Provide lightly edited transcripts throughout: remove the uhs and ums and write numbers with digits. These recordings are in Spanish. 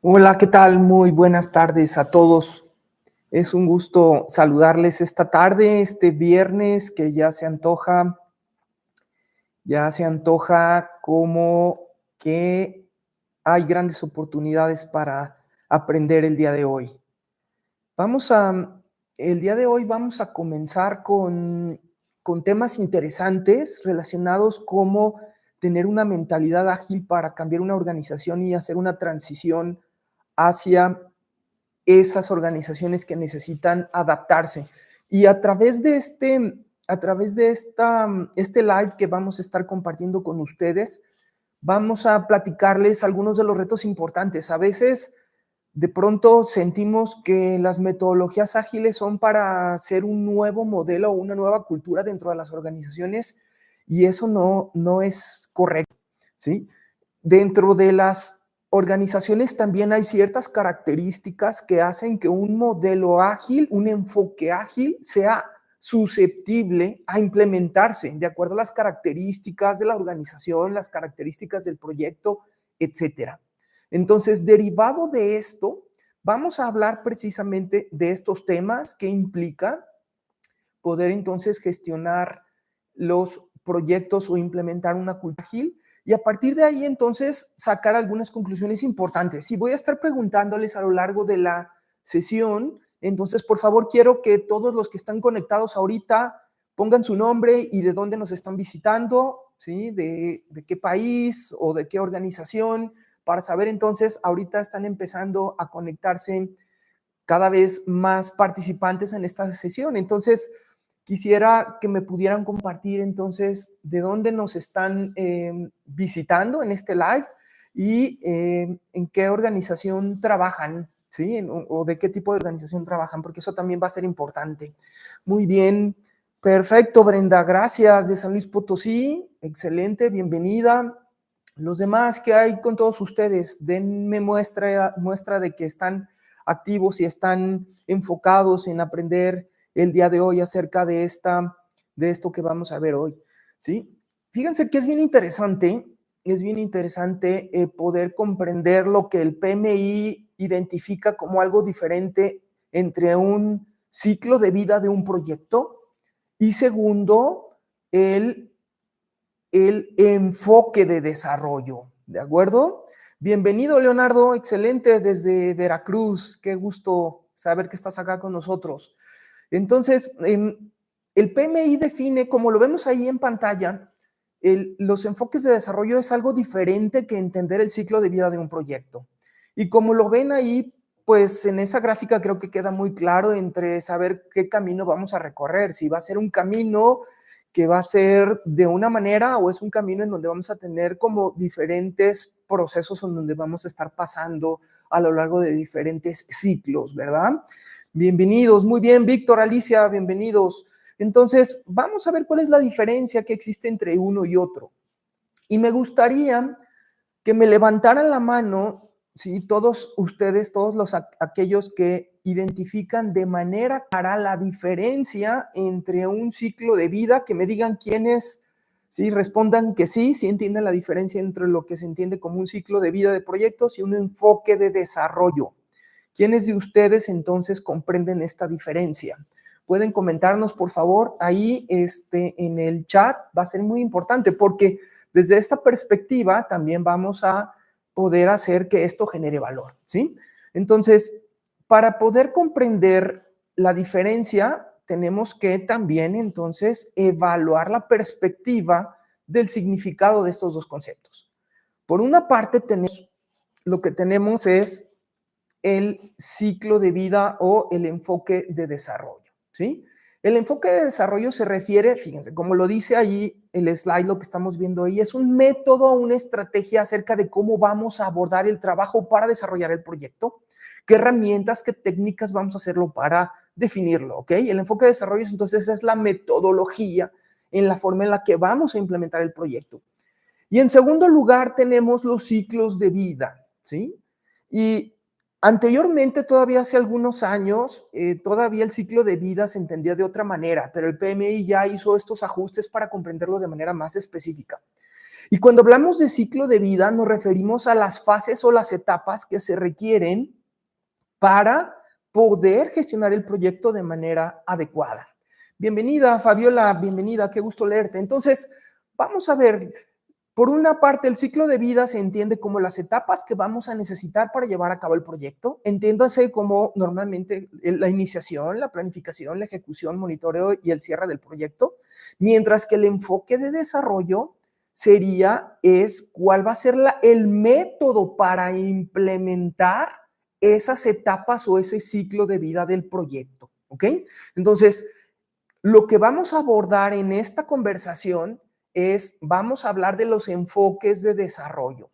Hola, ¿qué tal? Muy buenas tardes a todos. Es un gusto saludarles esta tarde, este viernes que ya se antoja como que hay grandes oportunidades para aprender el día de hoy. Vamos a, el día de hoy vamos a comenzar con temas interesantes relacionados como tener una mentalidad ágil para cambiar una organización y hacer una transición hacia esas organizaciones que necesitan adaptarse. Y a través de este live que vamos a estar compartiendo con ustedes, vamos a platicarles algunos de los retos importantes. A veces, de pronto, sentimos que las metodologías ágiles son para hacer un nuevo modelo o una nueva cultura dentro de las organizaciones, y eso no es correcto, ¿sí? Dentro de las organizaciones también hay ciertas características que hacen que un modelo ágil, un enfoque ágil, sea susceptible a implementarse de acuerdo a las características de la organización, las características del proyecto, etcétera. Entonces, derivado de esto, vamos a hablar precisamente de estos temas que implica poder entonces gestionar los proyectos o implementar una cultura ágil y a partir de ahí entonces sacar algunas conclusiones importantes. Y voy a estar preguntándoles a lo largo de la sesión, entonces por favor quiero que todos los que están conectados ahorita pongan su nombre y de dónde nos están visitando, ¿sí? De qué país o de qué organización, para saber entonces, ahorita están empezando a conectarse cada vez más participantes en esta sesión. Entonces, quisiera que me pudieran compartir entonces de dónde nos están visitando en este live y en qué organización trabajan, ¿sí? O de qué tipo de organización trabajan, porque eso también va a ser importante. Muy bien, perfecto, Brenda, gracias, de San Luis Potosí, excelente, bienvenida. Los demás, ¿qué hay con todos ustedes? Denme muestra de que están activos y están enfocados en aprender el día de hoy acerca de esto que vamos a ver hoy, ¿sí? Fíjense que es bien interesante poder comprender lo que el PMI identifica como algo diferente entre un ciclo de vida de un proyecto y segundo, el enfoque de desarrollo, ¿de acuerdo? Bienvenido, Leonardo, excelente desde Veracruz, qué gusto saber que estás acá con nosotros. Entonces, el PMI define, como lo vemos ahí en pantalla, los enfoques de desarrollo es algo diferente que entender el ciclo de vida de un proyecto. Y como lo ven ahí, pues en esa gráfica creo que queda muy claro entre saber qué camino vamos a recorrer, si va a ser un camino que va a ser de una manera o es un camino en donde vamos a tener como diferentes procesos en donde vamos a estar pasando a lo largo de diferentes ciclos, ¿verdad? Bienvenidos, muy bien, Víctor, Alicia, bienvenidos. Entonces, vamos a ver cuál es la diferencia que existe entre uno y otro. Y me gustaría que me levantaran la mano, ¿sí? Todos ustedes, aquellos que identifican de manera clara la diferencia entre un ciclo de vida, que me digan quiénes, ¿sí? Respondan que sí entienden la diferencia entre lo que se entiende como un ciclo de vida de proyectos y un enfoque de desarrollo. ¿Quiénes de ustedes entonces comprenden esta diferencia? Pueden comentarnos, por favor, ahí en el chat, va a ser muy importante porque desde esta perspectiva también vamos a poder hacer que esto genere valor, ¿sí? Entonces, para poder comprender la diferencia, tenemos que también entonces evaluar la perspectiva del significado de estos dos conceptos. Por una parte, lo que tenemos es el ciclo de vida o el enfoque de desarrollo, ¿sí? El enfoque de desarrollo se refiere, fíjense, como lo dice ahí el slide, lo que estamos viendo ahí, es un método, una estrategia acerca de cómo vamos a abordar el trabajo para desarrollar el proyecto, qué herramientas, qué técnicas vamos a hacerlo para definirlo, ¿ok? El enfoque de desarrollo entonces es la metodología en la forma en la que vamos a implementar el proyecto. Y en segundo lugar tenemos los ciclos de vida, ¿sí? Y anteriormente, todavía hace algunos años, todavía el ciclo de vida se entendía de otra manera, pero el PMI ya hizo estos ajustes para comprenderlo de manera más específica. Y cuando hablamos de ciclo de vida, nos referimos a las fases o las etapas que se requieren para poder gestionar el proyecto de manera adecuada. Bienvenida, Fabiola, bienvenida, qué gusto leerte. Entonces, vamos a ver, por una parte, el ciclo de vida se entiende como las etapas que vamos a necesitar para llevar a cabo el proyecto. Entiéndase como normalmente la iniciación, la planificación, la ejecución, monitoreo y el cierre del proyecto, mientras que el enfoque de desarrollo es cuál va a ser el método para implementar esas etapas o ese ciclo de vida del proyecto, ¿ok? Entonces, lo que vamos a abordar en esta conversación vamos a hablar de los enfoques de desarrollo,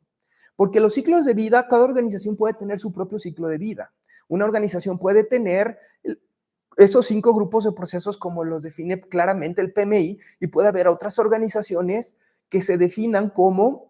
porque los ciclos de vida, cada organización puede tener su propio ciclo de vida. Una organización puede tener esos 5 grupos de procesos como los define claramente el PMI, y puede haber otras organizaciones que se definan como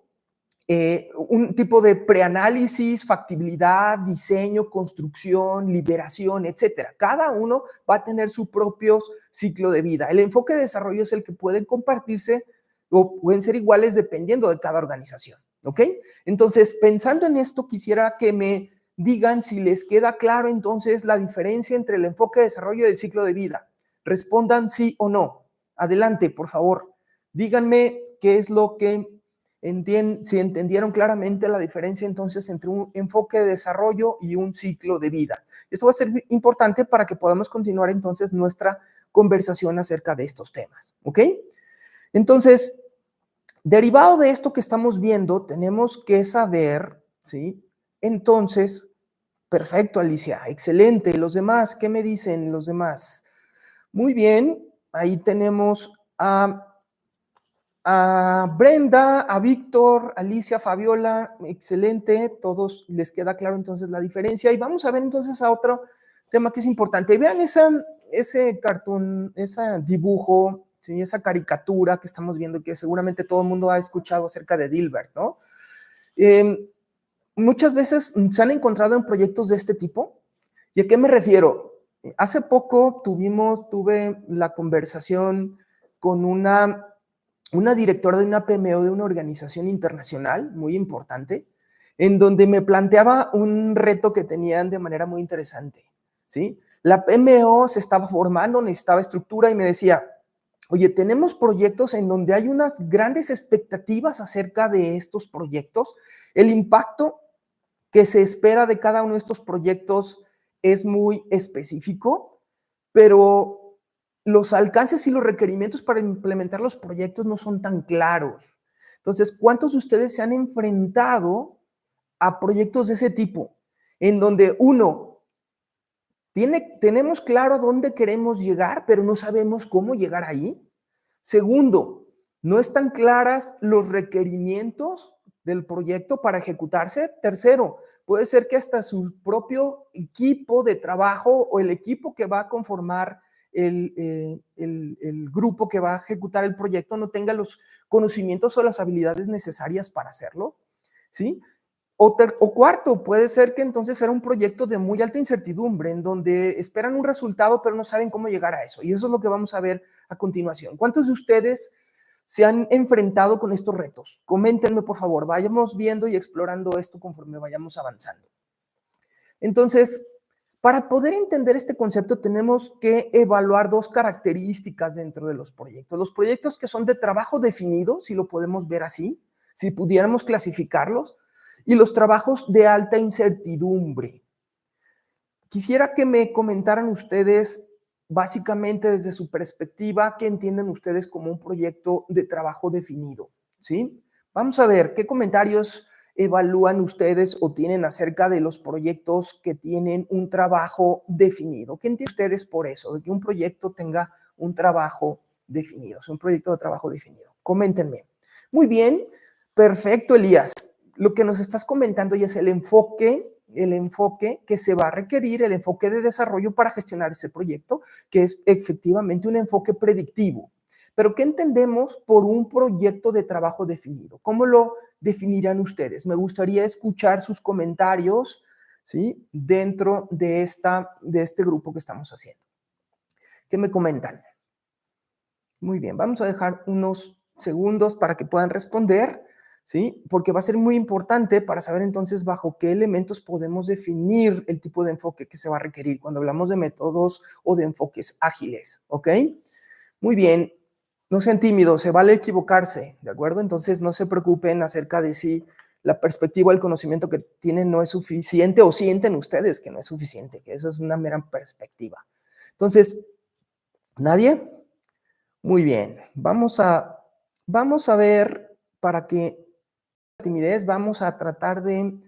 un tipo de preanálisis, factibilidad, diseño, construcción, liberación, etcétera. Cada uno va a tener su propio ciclo de vida. El enfoque de desarrollo es el que pueden compartirse o pueden ser iguales dependiendo de cada organización, ¿ok? Entonces, pensando en esto, quisiera que me digan si les queda claro entonces la diferencia entre el enfoque de desarrollo y el ciclo de vida. Respondan sí o no. Adelante, por favor. Díganme qué es lo que si entendieron claramente la diferencia entonces entre un enfoque de desarrollo y un ciclo de vida. Esto va a ser importante para que podamos continuar entonces nuestra conversación acerca de estos temas, ¿ok? Entonces, derivado de esto que estamos viendo, tenemos que saber, ¿sí? Entonces, perfecto, Alicia, excelente. Los demás, ¿qué me dicen los demás? Muy bien, ahí tenemos a Brenda, a Víctor, Alicia, Fabiola, excelente, todos les queda claro entonces la diferencia. Y vamos a ver entonces a otro tema que es importante. Vean ese cartoon, ese dibujo, ¿sí? Esa caricatura que estamos viendo, que seguramente todo el mundo ha escuchado acerca de Dilbert, ¿no? Muchas veces se han encontrado en proyectos de este tipo. ¿Y a qué me refiero? Hace poco tuve la conversación con una directora de una PMO de una organización internacional muy importante, en donde me planteaba un reto que tenían de manera muy interesante, ¿sí? La PMO se estaba formando, necesitaba estructura y me decía, oye, tenemos proyectos en donde hay unas grandes expectativas acerca de estos proyectos, el impacto que se espera de cada uno de estos proyectos es muy específico, pero los alcances y los requerimientos para implementar los proyectos no son tan claros. Entonces, ¿cuántos de ustedes se han enfrentado a proyectos de ese tipo? En donde tenemos claro a dónde queremos llegar, pero no sabemos cómo llegar ahí. Segundo, no están claras los requerimientos del proyecto para ejecutarse. Tercero, puede ser que hasta su propio equipo de trabajo o el equipo que va a conformar el grupo que va a ejecutar el proyecto no tenga los conocimientos o las habilidades necesarias para hacerlo, ¿sí? O cuarto, puede ser que entonces era un proyecto de muy alta incertidumbre, en donde esperan un resultado, pero no saben cómo llegar a eso. Y eso es lo que vamos a ver a continuación. ¿Cuántos de ustedes se han enfrentado con estos retos? Coméntenme, por favor. Vayamos viendo y explorando esto conforme vayamos avanzando. Entonces, para poder entender este concepto, tenemos que evaluar 2 características dentro de los proyectos. Los proyectos que son de trabajo definido, si lo podemos ver así, si pudiéramos clasificarlos, y los trabajos de alta incertidumbre. Quisiera que me comentaran ustedes, básicamente desde su perspectiva, qué entienden ustedes como un proyecto de trabajo definido, ¿sí? Vamos a ver qué comentarios evalúan ustedes o tienen acerca de los proyectos que tienen un trabajo definido. ¿Qué entienden ustedes por eso, de que un proyecto tenga un trabajo definido, o sea, un proyecto de trabajo definido? Coméntenme. Muy bien, perfecto, Elías. Lo que nos estás comentando ya es el enfoque que se va a requerir, el enfoque de desarrollo para gestionar ese proyecto, que es efectivamente un enfoque predictivo. Pero ¿qué entendemos por un proyecto de trabajo definido? ¿Cómo lo definirán ustedes? Me gustaría escuchar sus comentarios, ¿sí? Dentro de este grupo que estamos haciendo. ¿Qué me comentan? Muy bien, vamos a dejar unos segundos para que puedan responder. ¿sí? Porque va a ser muy importante para saber entonces bajo qué elementos podemos definir el tipo de enfoque que se va a requerir cuando hablamos de métodos o de enfoques ágiles, ¿ok? Muy bien, no sean tímidos, se vale equivocarse, ¿de acuerdo? Entonces no se preocupen acerca de si la perspectiva o el conocimiento que tienen no es suficiente o sienten ustedes que no es suficiente, que eso es una mera perspectiva. Entonces, ¿nadie? Muy bien, vamos a ver para que la timidez vamos a tratar de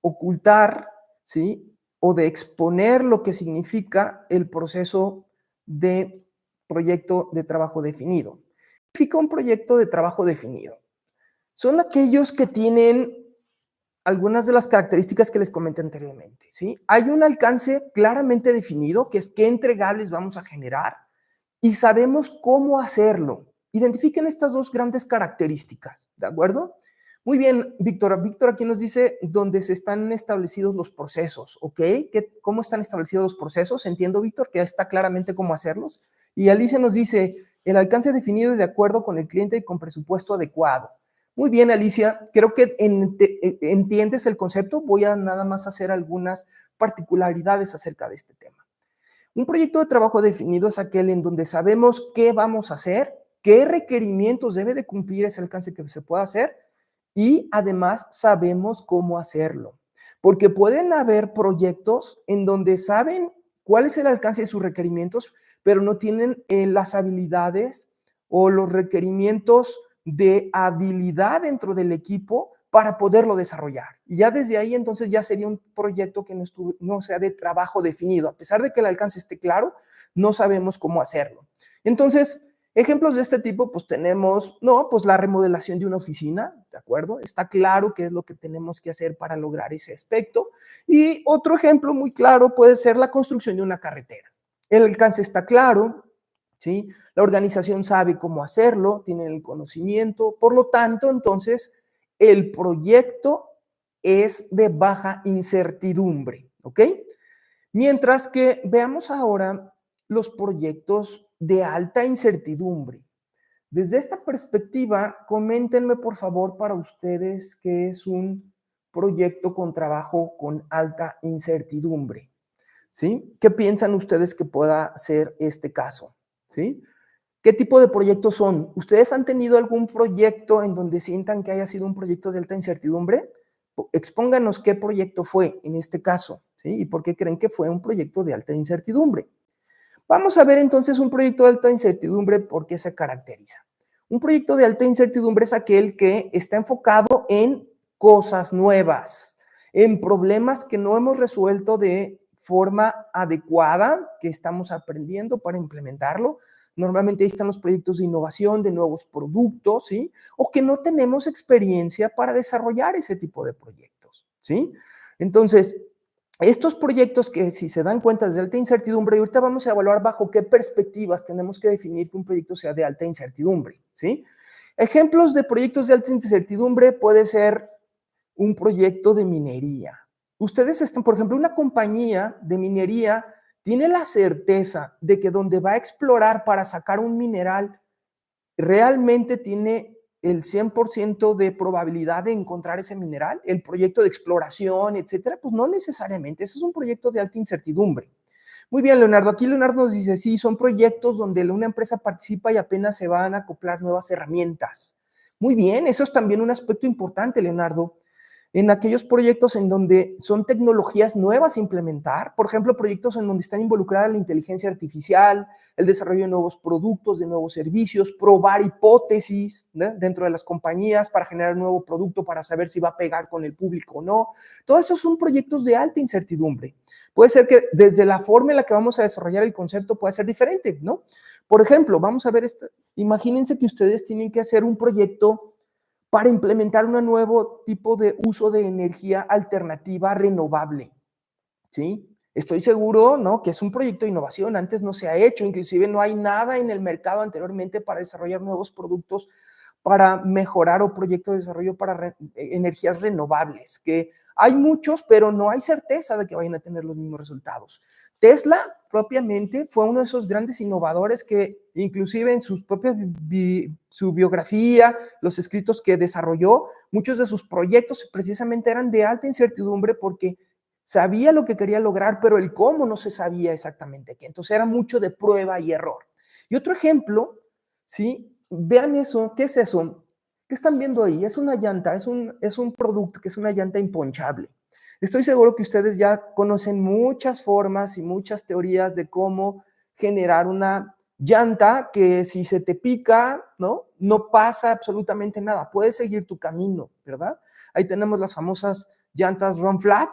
ocultar, ¿sí? O de exponer lo que significa el proceso de proyecto de trabajo definido. ¿Qué significa un proyecto de trabajo definido? Son aquellos que tienen algunas de las características que les comenté anteriormente, ¿sí? Hay un alcance claramente definido, que es qué entregables vamos a generar, y sabemos cómo hacerlo. Identifiquen estas dos grandes características, ¿de acuerdo? Muy bien, Víctor. Víctor aquí nos dice dónde se están establecidos los procesos, ¿ok? ¿Cómo están establecidos los procesos? Entiendo, Víctor, que está claramente cómo hacerlos. Y Alicia nos dice, el alcance definido y de acuerdo con el cliente y con presupuesto adecuado. Muy bien, Alicia, creo que entiendes el concepto. Voy a nada más hacer algunas particularidades acerca de este tema. Un proyecto de trabajo definido es aquel en donde sabemos qué vamos a hacer, qué requerimientos debe de cumplir ese alcance que se pueda hacer y además sabemos cómo hacerlo. Porque pueden haber proyectos en donde saben cuál es el alcance de sus requerimientos, pero no tienen las habilidades o los requerimientos de habilidad dentro del equipo para poderlo desarrollar. Y ya desde ahí entonces ya sería un proyecto que no sea de trabajo definido. A pesar de que el alcance esté claro, no sabemos cómo hacerlo. Entonces, ejemplos de este tipo, pues tenemos, no, pues la remodelación de una oficina, ¿de acuerdo? Está claro qué es lo que tenemos que hacer para lograr ese aspecto. Y otro ejemplo muy claro puede ser la construcción de una carretera. El alcance está claro, ¿sí? La organización sabe cómo hacerlo, tienen el conocimiento, por lo tanto, entonces, el proyecto es de baja incertidumbre, ¿ok? Mientras que veamos ahora los proyectos de alta incertidumbre. Desde esta perspectiva, coméntenme por favor para ustedes qué es un proyecto con trabajo con alta incertidumbre, ¿sí? ¿Qué piensan ustedes que pueda ser este caso? ¿Sí? ¿Qué tipo de proyectos son? ¿Ustedes han tenido algún proyecto en donde sientan que haya sido un proyecto de alta incertidumbre? Expónganos qué proyecto fue en este caso, ¿sí? Y por qué creen que fue un proyecto de alta incertidumbre. Vamos a ver entonces un proyecto de alta incertidumbre, ¿por qué se caracteriza? Un proyecto de alta incertidumbre es aquel que está enfocado en cosas nuevas, en problemas que no hemos resuelto de forma adecuada, que estamos aprendiendo para implementarlo. Normalmente ahí están los proyectos de innovación, de nuevos productos, ¿sí? O que no tenemos experiencia para desarrollar ese tipo de proyectos, ¿sí? Entonces, estos proyectos que si se dan cuenta es de alta incertidumbre, y ahorita vamos a evaluar bajo qué perspectivas tenemos que definir que un proyecto sea de alta incertidumbre, ¿sí? Ejemplos de proyectos de alta incertidumbre puede ser un proyecto de minería. Ustedes están, por ejemplo, una compañía de minería tiene la certeza de que donde va a explorar para sacar un mineral realmente tiene el 100% de probabilidad de encontrar ese mineral, el proyecto de exploración, etcétera, pues no necesariamente. Ese es un proyecto de alta incertidumbre. Muy bien, Leonardo. Aquí Leonardo nos dice, sí, son proyectos donde una empresa participa y apenas se van a acoplar nuevas herramientas. Muy bien, eso es también un aspecto importante, Leonardo. En aquellos proyectos en donde son tecnologías nuevas a implementar, por ejemplo, proyectos en donde están involucradas la inteligencia artificial, el desarrollo de nuevos productos, de nuevos servicios, probar hipótesis, ¿no?, dentro de las compañías para generar un nuevo producto para saber si va a pegar con el público o no. Todos esos son proyectos de alta incertidumbre. Puede ser que desde la forma en la que vamos a desarrollar el concepto pueda ser diferente, ¿no? Por ejemplo, vamos a ver esto. Imagínense que ustedes tienen que hacer un proyecto para implementar un nuevo tipo de uso de energía alternativa renovable, ¿sí? Estoy seguro, ¿no?, que es un proyecto de innovación, antes no se ha hecho, inclusive no hay nada en el mercado anteriormente para desarrollar nuevos productos para mejorar o proyecto de desarrollo para energías renovables, que hay muchos, pero no hay certeza de que vayan a tener los mismos resultados. Tesla propiamente fue uno de esos grandes innovadores que inclusive en sus propias su biografía, los escritos que desarrolló, muchos de sus proyectos precisamente eran de alta incertidumbre porque sabía lo que quería lograr, pero el cómo no se sabía exactamente qué. Entonces era mucho de prueba y error. Y otro ejemplo, ¿sí? Vean eso, ¿qué es eso? ¿Qué están viendo ahí? Es una llanta, es un producto que es una llanta imponchable. Estoy seguro que ustedes ya conocen muchas formas y muchas teorías de cómo generar una llanta que si se te pica, ¿no? No pasa absolutamente nada, puedes seguir tu camino, ¿verdad? Ahí tenemos las famosas llantas run flat,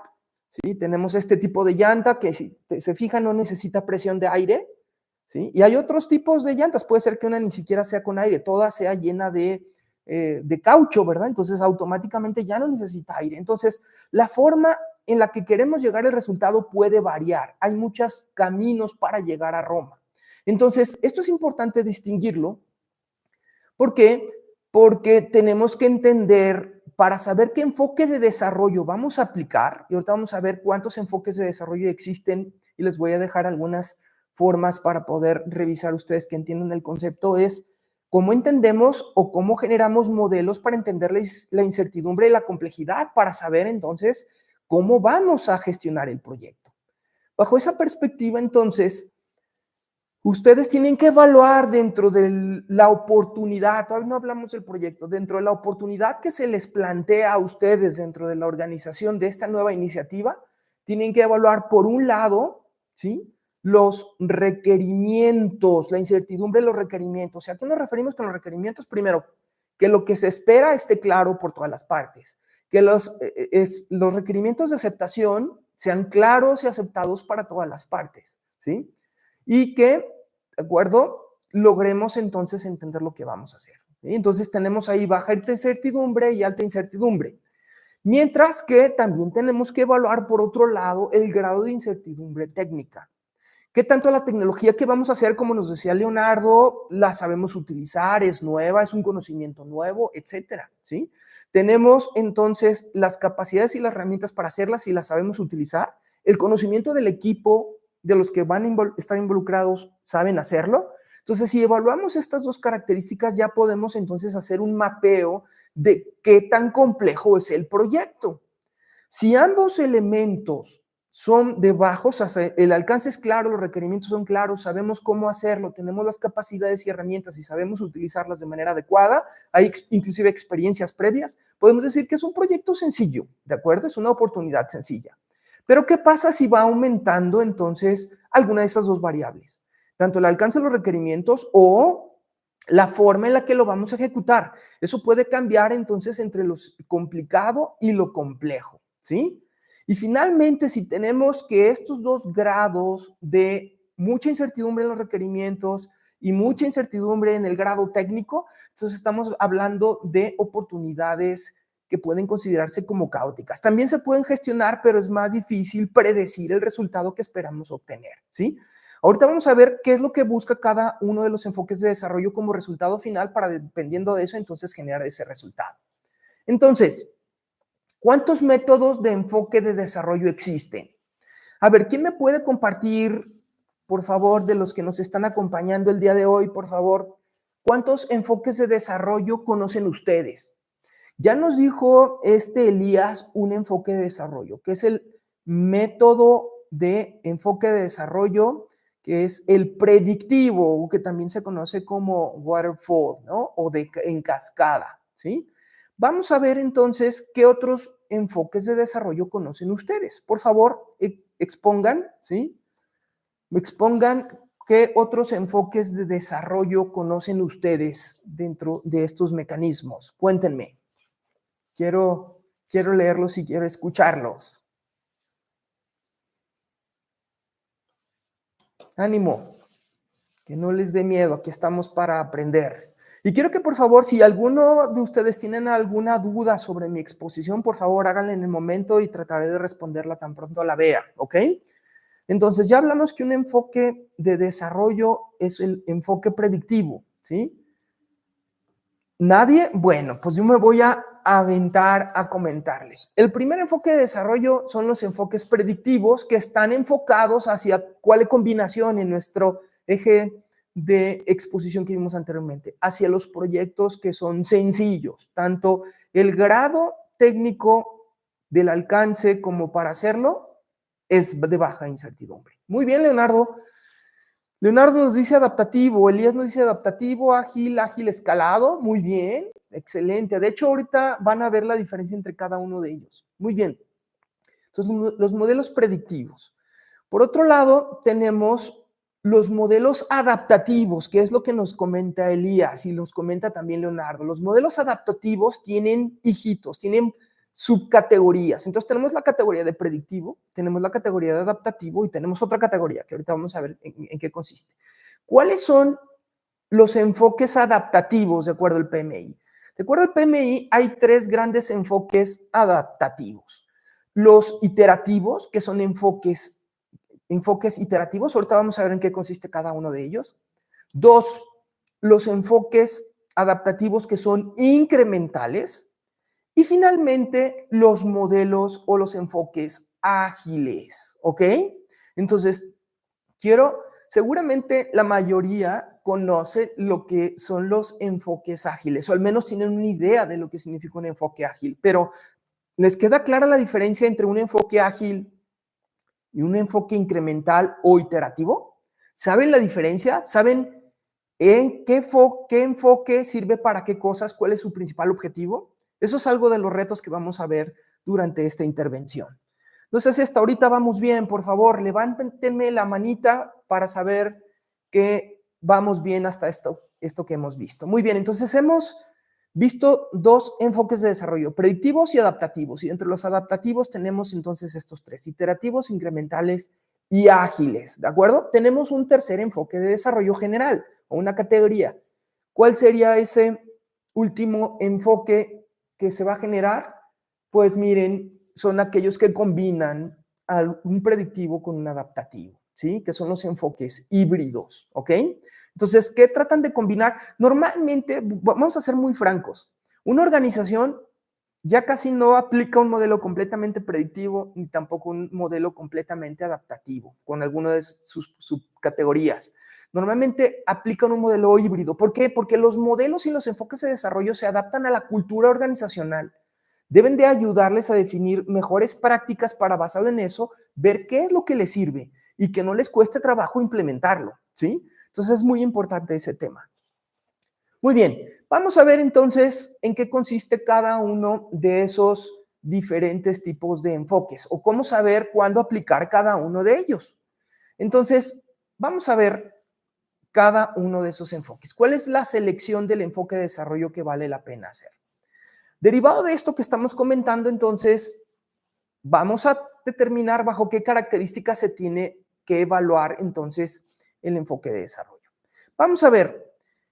¿sí? Tenemos este tipo de llanta que si se fijan no necesita presión de aire, ¿sí? Y hay otros tipos de llantas, puede ser que una ni siquiera sea con aire, toda sea llena de caucho, ¿verdad? Entonces automáticamente ya no necesita aire. Entonces, la forma en la que queremos llegar al resultado puede variar. Hay muchos caminos para llegar a Roma. Entonces, esto es importante distinguirlo. ¿Por qué? Porque tenemos que entender para saber qué enfoque de desarrollo vamos a aplicar, y ahorita vamos a ver cuántos enfoques de desarrollo existen, y les voy a dejar algunas formas para poder revisar ustedes que entiendan el concepto, es cómo entendemos o cómo generamos modelos para entender la incertidumbre y la complejidad, para saber entonces cómo vamos a gestionar el proyecto. Bajo esa perspectiva, entonces, ustedes tienen que evaluar dentro de la oportunidad, todavía no hablamos del proyecto, dentro de la oportunidad que se les plantea a ustedes dentro de la organización de esta nueva iniciativa, tienen que evaluar por un lado, ¿sí? Los requerimientos, la incertidumbre de los requerimientos. ¿A qué nos referimos con los requerimientos? Primero, que lo que se espera esté claro por todas las partes, que los requerimientos de aceptación sean claros y aceptados para todas las partes, ¿sí? Y que, ¿de acuerdo? Logremos entonces entender lo que vamos a hacer. ¿Sí? Entonces tenemos ahí baja incertidumbre y alta incertidumbre. Mientras que también tenemos que evaluar, por otro lado, el grado de incertidumbre técnica. ¿Qué tanto la tecnología que vamos a hacer, como nos decía Leonardo, la sabemos utilizar, es nueva, es un conocimiento nuevo, etcétera? ¿Sí? Tenemos entonces las capacidades y las herramientas para hacerlas y las sabemos utilizar. El conocimiento del equipo, de los que van a estar involucrados, saben hacerlo. Entonces, si evaluamos estas dos características, ya podemos entonces hacer un mapeo de qué tan complejo es el proyecto. Si ambos elementos son de bajos, o sea, el alcance es claro, los requerimientos son claros, sabemos cómo hacerlo, tenemos las capacidades y herramientas y sabemos utilizarlas de manera adecuada, hay inclusive experiencias previas, podemos decir que es un proyecto sencillo, ¿de acuerdo? Es una oportunidad sencilla. Pero ¿qué pasa si va aumentando entonces alguna de esas dos variables? Tanto el alcance de los requerimientos o la forma en la que lo vamos a ejecutar. Eso puede cambiar entonces entre lo complicado y lo complejo, ¿sí? Y finalmente, si tenemos que estos dos grados de mucha incertidumbre en los requerimientos y mucha incertidumbre en el grado técnico, entonces estamos hablando de oportunidades que pueden considerarse como caóticas. También se pueden gestionar, pero es más difícil predecir el resultado que esperamos obtener, ¿sí? Ahorita vamos a ver qué es lo que busca cada uno de los enfoques de desarrollo como resultado final para, dependiendo de eso, entonces generar ese resultado. Entonces, ¿cuántos métodos de enfoque de desarrollo existen? A ver, ¿quién me puede compartir, por favor, de los que nos están acompañando el día de hoy, por favor, cuántos enfoques de desarrollo conocen ustedes? Ya nos dijo Elías un enfoque de desarrollo, que es el método de enfoque de desarrollo, que es el predictivo, que también se conoce como waterfall, ¿no? O en cascada, ¿sí? Vamos a ver entonces qué otros enfoques de desarrollo conocen ustedes. Por favor, expongan, ¿sí? Expongan qué otros enfoques de desarrollo conocen ustedes dentro de estos mecanismos. Cuéntenme. Quiero leerlos y quiero escucharlos. Ánimo, que no les dé miedo, aquí estamos para aprender. Y quiero que por favor, si alguno de ustedes tienen alguna duda sobre mi exposición, por favor háganla en el momento y trataré de responderla tan pronto la vea, ¿ok? Entonces ya hablamos que un enfoque de desarrollo es el enfoque predictivo, ¿sí? ¿Nadie? Bueno, pues yo me voy a aventar a comentarles. El primer enfoque de desarrollo son los enfoques predictivos que están enfocados hacia cuál combinación en nuestro eje de exposición que vimos anteriormente, hacia los proyectos que son sencillos, tanto el grado técnico del alcance como para hacerlo es de baja incertidumbre. Muy bien, Leonardo. Leonardo nos dice adaptativo, Elías nos dice adaptativo, ágil, ágil escalado, muy bien, excelente. De hecho, ahorita van a ver la diferencia entre cada uno de ellos. Muy bien. Entonces, los modelos predictivos. Por otro lado, tenemos los modelos adaptativos, que es lo que nos comenta Elías y nos comenta también Leonardo. Los modelos adaptativos tienen hijitos, tienen subcategorías. Entonces tenemos la categoría de predictivo, tenemos la categoría de adaptativo y tenemos otra categoría que ahorita vamos a ver en qué consiste. ¿Cuáles son los enfoques adaptativos de acuerdo al PMI? De acuerdo al PMI hay tres grandes enfoques adaptativos. Los iterativos, que son enfoques iterativos, ahorita vamos a ver en qué consiste cada uno de ellos. Dos, los enfoques adaptativos que son incrementales. Y finalmente, los modelos o los enfoques ágiles, ¿ok? Entonces, seguramente la mayoría conoce lo que son los enfoques ágiles, o al menos tienen una idea de lo que significa un enfoque ágil, pero ¿les queda clara la diferencia entre un enfoque ágil y un enfoque incremental o iterativo? ¿Saben la diferencia? ¿Saben qué enfoque sirve para qué cosas? ¿Cuál es su principal objetivo? Eso es algo de los retos que vamos a ver durante esta intervención. No sé si hasta ahorita vamos bien, por favor, levántenme la manita para saber que vamos bien hasta esto que hemos visto. Muy bien, entonces hemos visto dos enfoques de desarrollo, predictivos y adaptativos. Y entre los adaptativos tenemos entonces estos tres, iterativos, incrementales y ágiles, ¿de acuerdo? Tenemos un tercer enfoque de desarrollo general o una categoría. ¿Cuál sería ese último enfoque que se va a generar? Pues miren, son aquellos que combinan un predictivo con un adaptativo, ¿sí? Que son los enfoques híbridos, ¿ok? Entonces, ¿qué tratan de combinar? Normalmente, vamos a ser muy francos, una organización ya casi no aplica un modelo completamente predictivo ni tampoco un modelo completamente adaptativo con alguna de sus subcategorías. Normalmente aplican un modelo híbrido. ¿Por qué? Porque los modelos y los enfoques de desarrollo se adaptan a la cultura organizacional. Deben de ayudarles a definir mejores prácticas para, basado en eso, ver qué es lo que les sirve y que no les cueste trabajo implementarlo, ¿sí? Entonces es muy importante ese tema. Muy bien, vamos a ver entonces en qué consiste cada uno de esos diferentes tipos de enfoques o cómo saber cuándo aplicar cada uno de ellos. Entonces, vamos a ver cada uno de esos enfoques. ¿Cuál es la selección del enfoque de desarrollo que vale la pena hacer? Derivado de esto que estamos comentando, entonces, vamos a determinar bajo qué características se tiene que evaluar entonces el enfoque de desarrollo. Vamos a ver,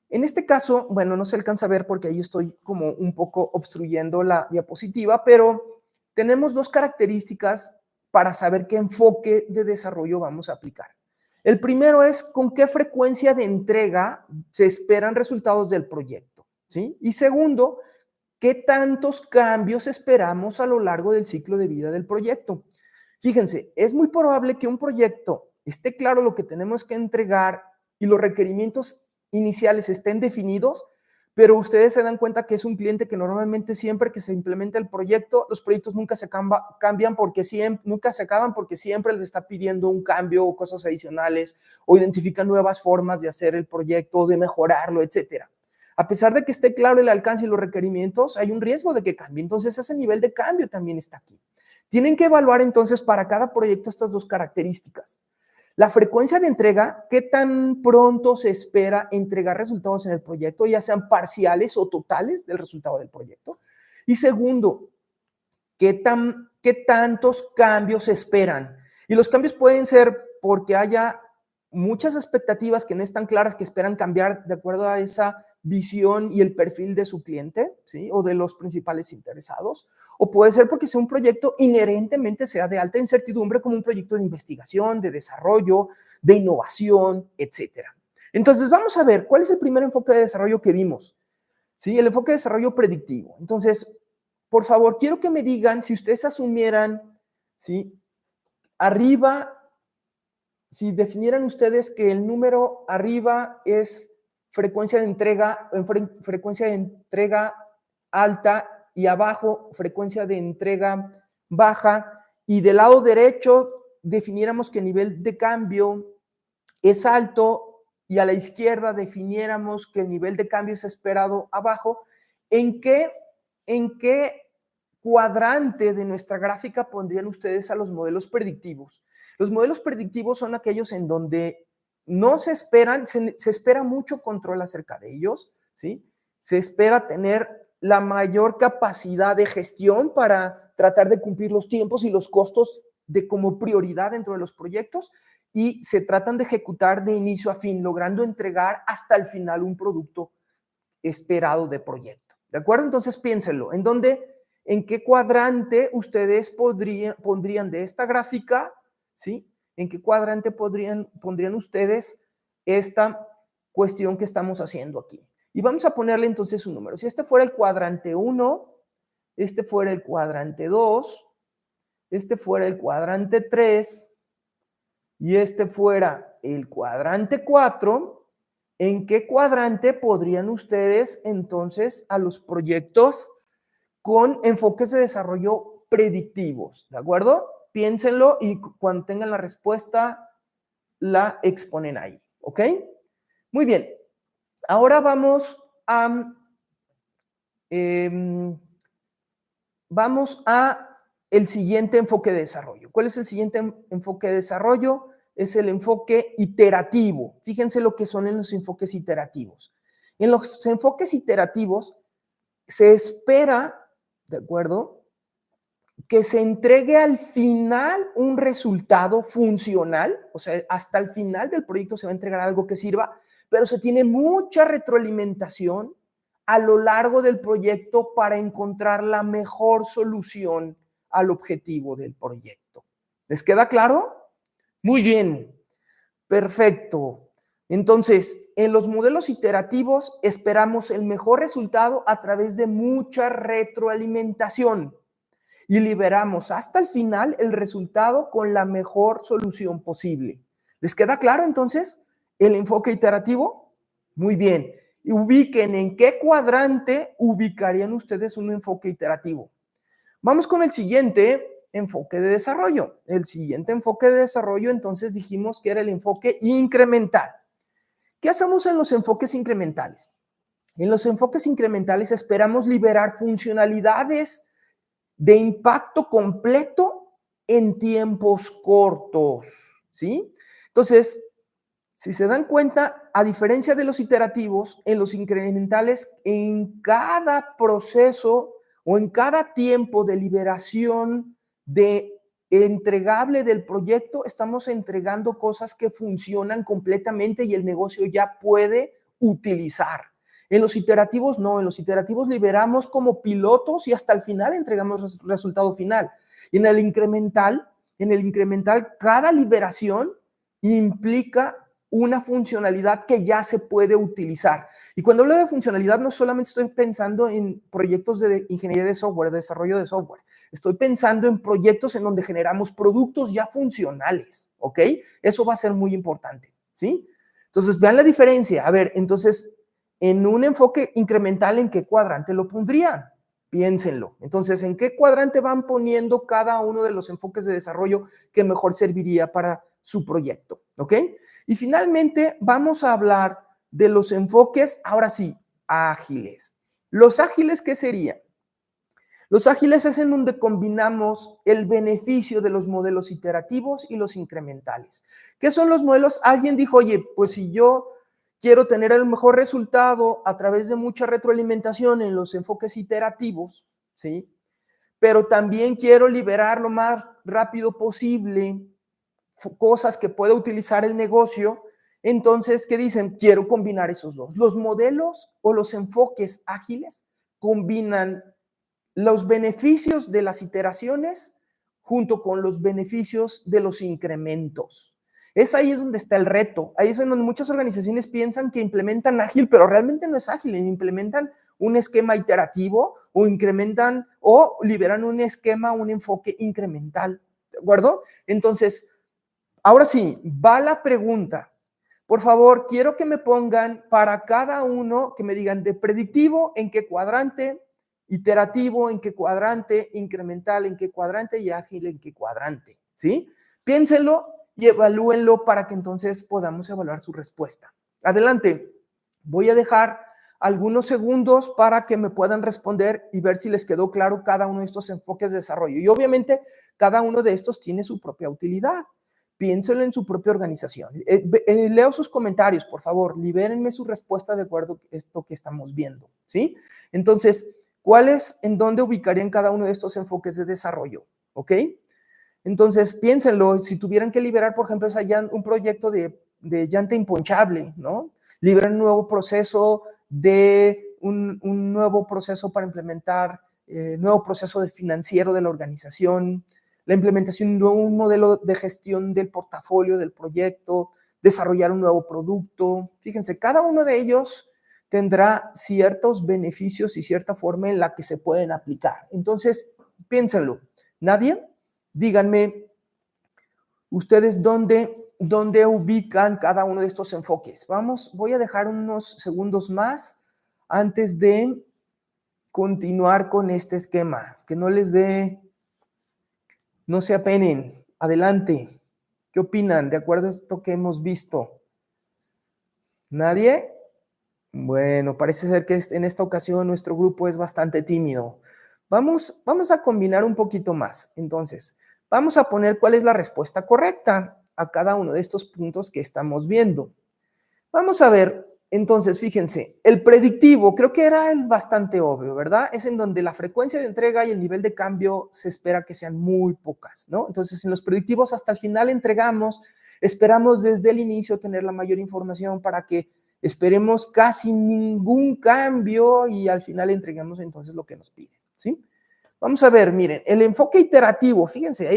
en este caso, bueno, no se alcanza a ver porque ahí estoy como un poco obstruyendo la diapositiva, pero tenemos dos características para saber qué enfoque de desarrollo vamos a aplicar. El primero es con qué frecuencia de entrega se esperan resultados del proyecto, ¿sí? Y segundo, ¿qué tantos cambios esperamos a lo largo del ciclo de vida del proyecto? Fíjense, es muy probable que un proyecto esté claro lo que tenemos que entregar y los requerimientos iniciales estén definidos, pero ustedes se dan cuenta que es un cliente que normalmente siempre que se implementa el proyecto, los proyectos nunca se cambian porque nunca se acaban porque siempre les está pidiendo un cambio o cosas adicionales o identifican nuevas formas de hacer el proyecto o de mejorarlo, etcétera. A pesar de que esté claro el alcance y los requerimientos, hay un riesgo de que cambie. Entonces, ese nivel de cambio también está aquí. Tienen que evaluar entonces para cada proyecto estas dos características. La frecuencia de entrega, qué tan pronto se espera entregar resultados en el proyecto, ya sean parciales o totales del resultado del proyecto. Y segundo, qué tantos cambios se esperan. Y los cambios pueden ser porque haya muchas expectativas que no están claras, que esperan cambiar de acuerdo a esa visión y el perfil de su cliente, ¿sí? O de los principales interesados, o puede ser porque sea un proyecto inherentemente sea de alta incertidumbre, como un proyecto de investigación, de desarrollo, de innovación, etcétera. Entonces, vamos a ver, ¿cuál es el primer enfoque de desarrollo que vimos? ¿sí? El enfoque de desarrollo predictivo. Entonces, por favor, quiero que me digan si ustedes asumieran, ¿sí? Arriba, si definieran ustedes que el número arriba es frecuencia de entrega, frecuencia de entrega alta y abajo frecuencia de entrega baja, y del lado derecho definiéramos que el nivel de cambio es alto y a la izquierda definiéramos que el nivel de cambio es esperado abajo, ¿en qué cuadrante de nuestra gráfica pondrían ustedes a los modelos predictivos? Los modelos predictivos son aquellos en donde no se esperan, se espera mucho control acerca de ellos, ¿sí? Se espera tener la mayor capacidad de gestión para tratar de cumplir los tiempos y los costos de como prioridad dentro de los proyectos, y se tratan de ejecutar de inicio a fin, logrando entregar hasta el final un producto esperado de proyecto. ¿De acuerdo? Entonces piénsenlo. ¿En qué cuadrante ustedes pondrían de esta gráfica? ¿Sí? ¿En qué cuadrante pondrían ustedes esta cuestión que estamos haciendo aquí? Y vamos a ponerle entonces un número. Si este fuera el cuadrante 1, este fuera el cuadrante 2, este fuera el cuadrante 3 y este fuera el cuadrante 4, ¿en qué cuadrante podrían ustedes entonces a los proyectos con enfoques de desarrollo predictivos? ¿De acuerdo? Piénsenlo y cuando tengan la respuesta la exponen ahí, ¿ok? Muy bien. Ahora vamos a el siguiente enfoque de desarrollo. ¿Cuál es el siguiente enfoque de desarrollo? Es el enfoque iterativo. Fíjense lo que son en los enfoques iterativos. En los enfoques iterativos se espera, ¿de acuerdo?, que se entregue al final un resultado funcional, o sea, hasta el final del proyecto se va a entregar algo que sirva, pero se tiene mucha retroalimentación a lo largo del proyecto para encontrar la mejor solución al objetivo del proyecto. ¿Les queda claro? Muy bien, perfecto. Entonces, en los modelos iterativos esperamos el mejor resultado a través de mucha retroalimentación y liberamos hasta el final el resultado con la mejor solución posible. ¿Les queda claro entonces el enfoque iterativo? Muy bien. Y ubiquen en qué cuadrante ubicarían ustedes un enfoque iterativo. Vamos con el siguiente enfoque de desarrollo. El siguiente enfoque de desarrollo, entonces dijimos que era el enfoque incremental. ¿Qué hacemos en los enfoques incrementales? En los enfoques incrementales esperamos liberar funcionalidades de impacto completo en tiempos cortos, ¿sí? Entonces, si se dan cuenta, a diferencia de los iterativos, en los incrementales, en cada proceso o en cada tiempo de liberación de entregable del proyecto, estamos entregando cosas que funcionan completamente y el negocio ya puede utilizar. En los iterativos no, en los iterativos liberamos como pilotos y hasta el final entregamos el resultado final. Y en el incremental, cada liberación implica una funcionalidad que ya se puede utilizar. Y cuando hablo de funcionalidad, no solamente estoy pensando en proyectos de ingeniería de software, de desarrollo de software. Estoy pensando en proyectos en donde generamos productos ya funcionales, ¿ok? Eso va a ser muy importante, ¿sí? Entonces, vean la diferencia. A ver, entonces, en un enfoque incremental, ¿en qué cuadrante lo pondrían? Piénsenlo. Entonces, ¿en qué cuadrante van poniendo cada uno de los enfoques de desarrollo que mejor serviría para su proyecto? ¿Ok? Y finalmente, vamos a hablar de los enfoques, ahora sí, ágiles. ¿Los ágiles qué serían? Los ágiles es en donde combinamos el beneficio de los modelos iterativos y los incrementales. ¿Qué son los modelos? Alguien dijo, oye, pues si yo quiero tener el mejor resultado a través de mucha retroalimentación en los enfoques iterativos, ¿sí? Pero también quiero liberar lo más rápido posible cosas que pueda utilizar el negocio. Entonces, ¿qué dicen? Quiero combinar esos dos. Los modelos o los enfoques ágiles combinan los beneficios de las iteraciones junto con los beneficios de los incrementos. Ahí es donde está el reto. Ahí es en donde muchas organizaciones piensan que implementan ágil, pero realmente no es ágil. Implementan un esquema iterativo o incrementan o liberan un esquema, un enfoque incremental, ¿de acuerdo? Entonces, ahora sí, va la pregunta. Por favor, quiero que me pongan para cada uno, que me digan de predictivo en qué cuadrante, iterativo en qué cuadrante, incremental en qué cuadrante y ágil en qué cuadrante, ¿sí? Piénsenlo y evalúenlo para que entonces podamos evaluar su respuesta. Adelante, voy a dejar algunos segundos para que me puedan responder y ver si les quedó claro cada uno de estos enfoques de desarrollo. Y obviamente, cada uno de estos tiene su propia utilidad. Piénselo en su propia organización. Leo sus comentarios, por favor, libérenme su respuesta de acuerdo a esto que estamos viendo, ¿sí? Entonces, ¿cuáles, en dónde ubicarían cada uno de estos enfoques de desarrollo? ¿Ok? Entonces, piénsenlo, si tuvieran que liberar, por ejemplo, un proyecto de llanta imponchable, ¿no? Liberan un nuevo proceso un nuevo proceso para implementar, nuevo proceso de financiero de la organización, la implementación de un modelo de gestión del portafolio del proyecto, desarrollar un nuevo producto. Fíjense, cada uno de ellos tendrá ciertos beneficios y cierta forma en la que se pueden aplicar. Entonces, piénsenlo. ¿Nadie? Díganme ustedes dónde ubican cada uno de estos enfoques. Voy a dejar unos segundos más antes de continuar con este esquema, que no se apenen. Adelante. ¿Qué opinan de acuerdo a esto que hemos visto? ¿Nadie? Bueno, parece ser que en esta ocasión nuestro grupo es bastante tímido. Vamos a combinar un poquito más. Entonces, vamos a poner cuál es la respuesta correcta a cada uno de estos puntos que estamos viendo. Vamos a ver, entonces, fíjense, el predictivo creo que era el bastante obvio, ¿verdad? Es en donde la frecuencia de entrega y el nivel de cambio se espera que sean muy pocas, ¿no? Entonces, en los predictivos hasta el final entregamos, esperamos desde el inicio tener la mayor información para que esperemos casi ningún cambio y al final entreguemos entonces lo que nos piden, ¿sí? Vamos a ver, miren, el enfoque iterativo, fíjense,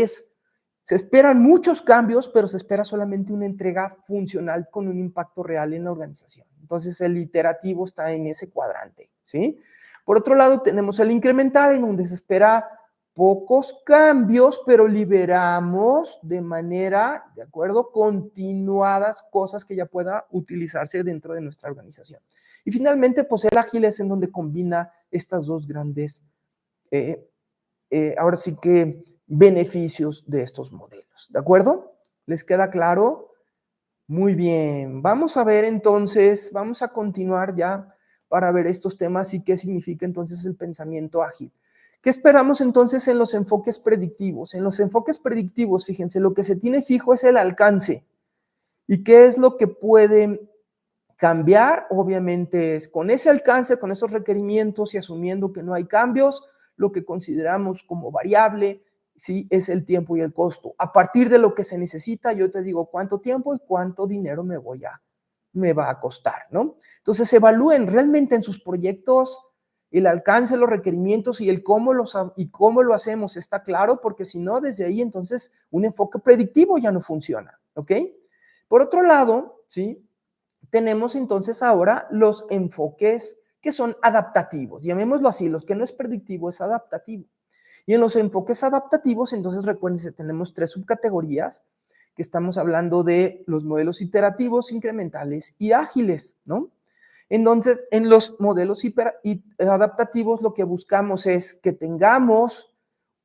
se esperan muchos cambios, pero se espera solamente una entrega funcional con un impacto real en la organización. Entonces, el iterativo está en ese cuadrante, ¿sí? Por otro lado, tenemos el incremental, en donde se espera pocos cambios, pero liberamos de manera, de acuerdo, continuadas cosas que ya pueda utilizarse dentro de nuestra organización. Y finalmente, pues el ágil es en donde combina estas dos grandes, ahora sí que beneficios de estos modelos. ¿De acuerdo? ¿Les queda claro? Muy bien. Vamos a ver entonces, vamos a continuar ya para ver estos temas y qué significa entonces el pensamiento ágil. ¿Qué esperamos entonces en los enfoques predictivos? En los enfoques predictivos, fíjense, lo que se tiene fijo es el alcance. ¿Y qué es lo que puede cambiar? Obviamente es con ese alcance, con esos requerimientos y asumiendo que no hay cambios, lo que consideramos como variable, sí, es el tiempo y el costo. A partir de lo que se necesita, yo te digo cuánto tiempo y cuánto dinero me va a costar, ¿no? Entonces, evalúen realmente en sus proyectos el alcance, los requerimientos y el cómo lo hacemos, está claro, porque si no, desde ahí entonces un enfoque predictivo ya no funciona, ¿ok? Por otro lado, ¿sí? Tenemos entonces ahora los enfoques que son adaptativos, llamémoslo así, los que no es predictivo, es adaptativo. Y en los enfoques adaptativos, entonces recuerden que tenemos 3 subcategorías, que estamos hablando de los modelos iterativos, incrementales y ágiles, ¿no? Entonces, en los modelos adaptativos lo que buscamos es que tengamos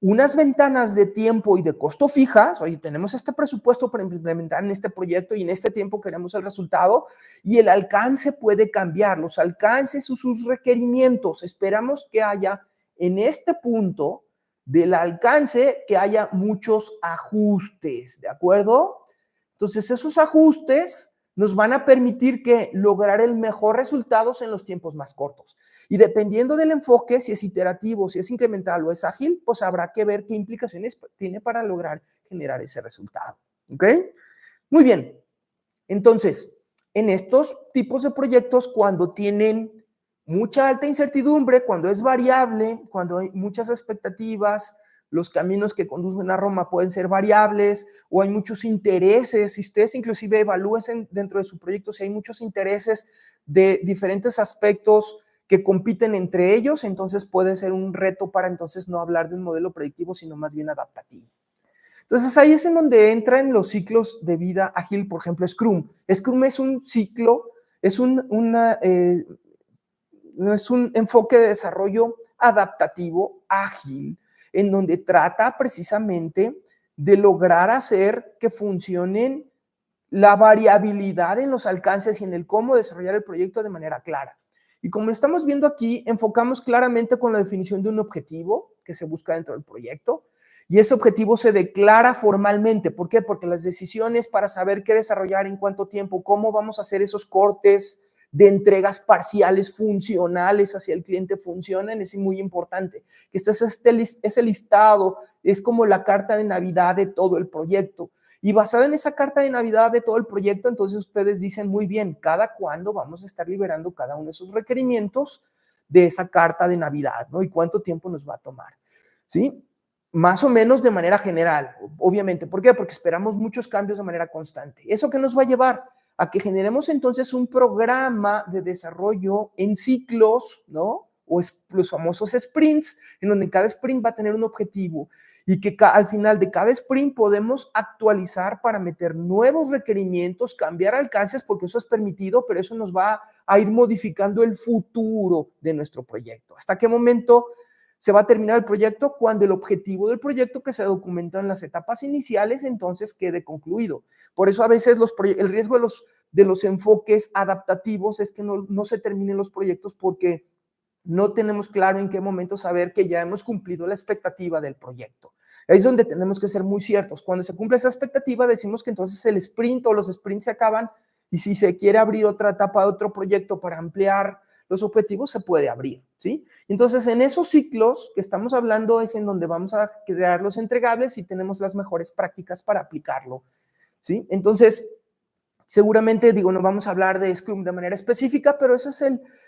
unas ventanas de tiempo y de costo fijas. Oye, tenemos este presupuesto para implementar en este proyecto y en este tiempo queremos el resultado, y el alcance puede cambiar, los alcances o sus requerimientos. Esperamos que haya en este punto del alcance que haya muchos ajustes, ¿de acuerdo? Entonces, esos ajustes nos van a permitir que lograr el mejor resultados en los tiempos más cortos. Y dependiendo del enfoque, si es iterativo, si es incremental o es ágil, pues habrá que ver qué implicaciones tiene para lograr generar ese resultado. ¿Ok? Muy bien. Entonces, en estos tipos de proyectos, cuando tienen mucha alta incertidumbre, cuando es variable, cuando hay muchas expectativas, los caminos que conducen a Roma pueden ser variables o hay muchos intereses. Si ustedes inclusive evalúen dentro de su proyecto si hay muchos intereses de diferentes aspectos que compiten entre ellos, entonces puede ser un reto para entonces no hablar de un modelo predictivo, sino más bien adaptativo. Entonces ahí es en donde entran los ciclos de vida ágil, por ejemplo, Scrum. Scrum es un ciclo, es es un enfoque de desarrollo adaptativo, ágil, en donde trata precisamente de lograr hacer que funcionen la variabilidad en los alcances y en el cómo desarrollar el proyecto de manera clara. Y como estamos viendo aquí, enfocamos claramente con la definición de un objetivo que se busca dentro del proyecto, y ese objetivo se declara formalmente. ¿Por qué? Porque las decisiones para saber qué desarrollar, en cuánto tiempo, cómo vamos a hacer esos cortes de entregas parciales funcionales hacia el cliente funcionan, es muy importante. Este es el listado, es como la carta de Navidad de todo el proyecto. Y basada en esa carta de Navidad de todo el proyecto, entonces ustedes dicen muy bien, ¿cada cuándo vamos a estar liberando cada uno de esos requerimientos de esa carta de Navidad, ¿no? Y cuánto tiempo nos va a tomar, ¿sí? Más o menos de manera general, obviamente. ¿Por qué? Porque esperamos muchos cambios de manera constante. ¿Eso qué nos va a llevar? A que generemos entonces un programa de desarrollo en ciclos, ¿no? O los famosos sprints, en donde cada sprint va a tener un objetivo y que al final de cada sprint podemos actualizar para meter nuevos requerimientos, cambiar alcances, porque eso es permitido, pero eso nos va a ir modificando el futuro de nuestro proyecto. ¿Hasta qué momento se va a terminar el proyecto? Cuando el objetivo del proyecto que se documentó en las etapas iniciales entonces quede concluido. Por eso a veces el riesgo de los enfoques adaptativos es que no se terminen los proyectos porque no tenemos claro en qué momento saber que ya hemos cumplido la expectativa del proyecto. Ahí es donde tenemos que ser muy ciertos. Cuando se cumple esa expectativa, decimos que entonces el sprint o los sprints se acaban y si se quiere abrir otra etapa de otro proyecto para ampliar los objetivos, se puede abrir, ¿sí? Entonces, en esos ciclos que estamos hablando es en donde vamos a crear los entregables y tenemos las mejores prácticas para aplicarlo, ¿sí? Entonces, seguramente, digo, no vamos a hablar de Scrum de manera específica, pero eso es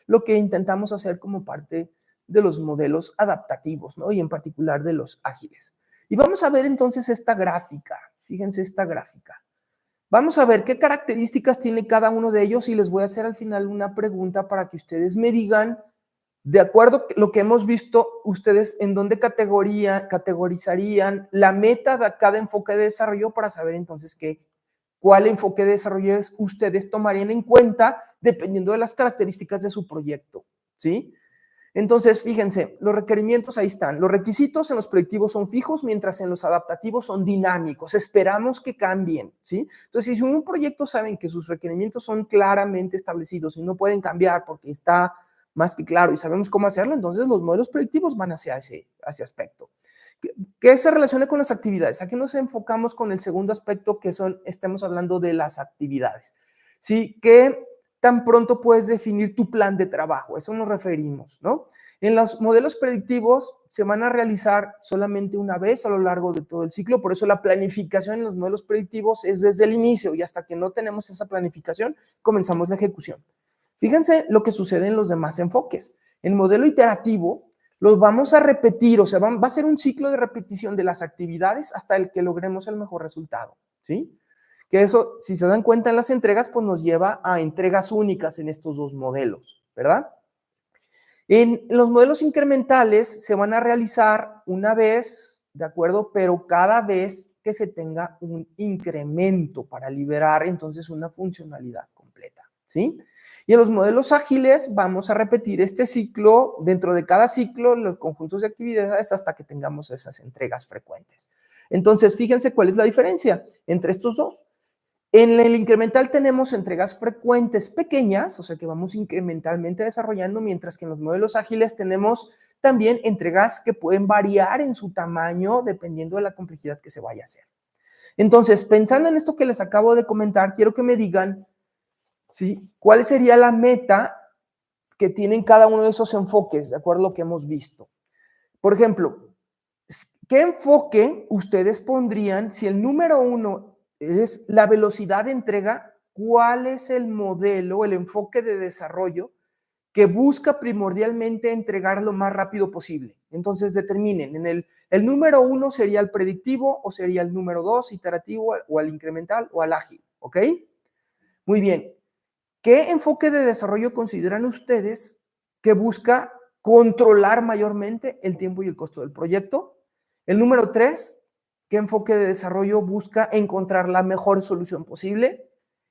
lo que intentamos hacer como parte de los modelos adaptativos, ¿no? Y en particular de los ágiles. Y vamos a ver entonces esta gráfica. Fíjense esta gráfica. Vamos a ver qué características tiene cada uno de ellos y les voy a hacer al final una pregunta para que ustedes me digan, de acuerdo a lo que hemos visto, ustedes en dónde categorizarían la meta de cada enfoque de desarrollo para saber entonces cuál enfoque de desarrollo ustedes tomarían en cuenta dependiendo de las características de su proyecto, ¿sí? Entonces, fíjense, los requerimientos ahí están. Los requisitos en los predictivos son fijos, mientras en los adaptativos son dinámicos. Esperamos que cambien, ¿sí? Entonces, si en un proyecto saben que sus requerimientos son claramente establecidos y no pueden cambiar porque está más que claro y sabemos cómo hacerlo, entonces los modelos predictivos van hacia ese aspecto. ¿Qué se relaciona con las actividades? Aquí nos enfocamos con el segundo aspecto que estamos hablando de las actividades, ¿sí? ¿Qué tan pronto puedes definir tu plan de trabajo? Eso nos referimos, ¿no? En los modelos predictivos se van a realizar solamente una vez a lo largo de todo el ciclo, por eso la planificación en los modelos predictivos es desde el inicio y hasta que no tenemos esa planificación, comenzamos la ejecución. Fíjense lo que sucede en los demás enfoques. En modelo iterativo, los vamos a repetir, o sea, va a ser un ciclo de repetición de las actividades hasta el que logremos el mejor resultado, ¿sí? Que eso, si se dan cuenta en las entregas, pues nos lleva a entregas únicas en estos dos modelos, ¿verdad? En los modelos incrementales se van a realizar una vez, ¿de acuerdo? Pero cada vez que se tenga un incremento para liberar entonces una funcionalidad completa, ¿sí? Y en los modelos ágiles vamos a repetir este ciclo, dentro de cada ciclo, los conjuntos de actividades hasta que tengamos esas entregas frecuentes. Entonces, fíjense cuál es la diferencia entre estos dos. En el incremental tenemos entregas frecuentes pequeñas, o sea que vamos incrementalmente desarrollando, mientras que en los modelos ágiles tenemos también entregas que pueden variar en su tamaño dependiendo de la complejidad que se vaya a hacer. Entonces, pensando en esto que les acabo de comentar, quiero que me digan, ¿sí?, cuál sería la meta que tienen cada uno de esos enfoques, de acuerdo a lo que hemos visto. Por ejemplo, ¿qué enfoque ustedes pondrían si el número 1 es la velocidad de entrega? ¿Cuál es el modelo, el enfoque de desarrollo que busca primordialmente entregar lo más rápido posible? Entonces determinen, el número 1 sería el predictivo o sería el número 2 iterativo o el incremental o el ágil, ¿ok? Muy bien. ¿Qué enfoque de desarrollo consideran ustedes que busca controlar mayormente el tiempo y el costo del proyecto. El número 3, ¿qué enfoque de desarrollo busca encontrar la mejor solución posible?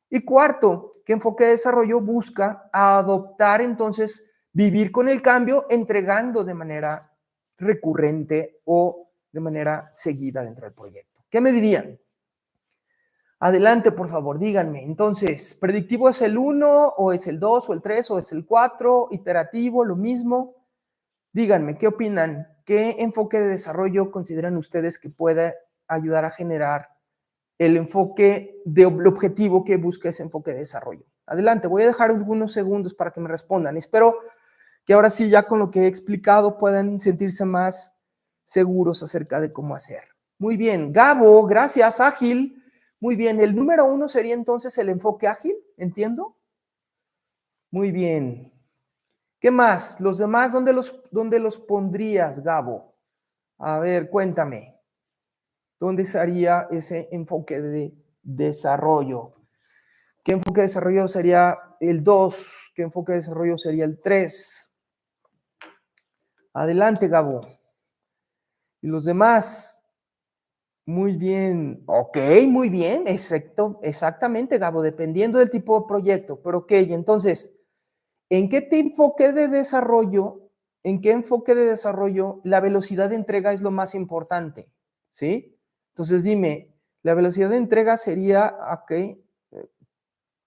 Y cuarto, ¿qué enfoque de desarrollo busca adoptar entonces vivir con el cambio entregando de manera recurrente o de manera seguida dentro del proyecto? ¿Qué me dirían? Adelante, por favor, díganme. Entonces, ¿predictivo es el 1 o es el 2 o el 3 o es el 4? ¿Iterativo, lo mismo? Díganme, ¿qué opinan? ¿Qué enfoque de desarrollo consideran ustedes que puede ayudar a generar el enfoque el objetivo que busca ese enfoque de desarrollo? Adelante, voy a dejar algunos segundos para que me respondan. Espero que ahora sí, ya con lo que he explicado, puedan sentirse más seguros acerca de cómo hacer. Muy bien, Gabo, gracias, ágil. Muy bien, el número 1 sería entonces el enfoque ágil, ¿entiendo? Muy bien. ¿Qué más? Los demás, ¿dónde los pondrías, Gabo? A ver, cuéntame. ¿Dónde sería ese enfoque de desarrollo? ¿Qué enfoque de desarrollo sería el 2? ¿Qué enfoque de desarrollo sería el 3? Adelante, Gabo. Y los demás. Muy bien. Ok, muy bien. Exactamente, Gabo, dependiendo del tipo de proyecto. Pero ok, entonces, ¿en qué enfoque de desarrollo, la velocidad de entrega es lo más importante? ¿Sí? Entonces dime, la velocidad de entrega sería, ok,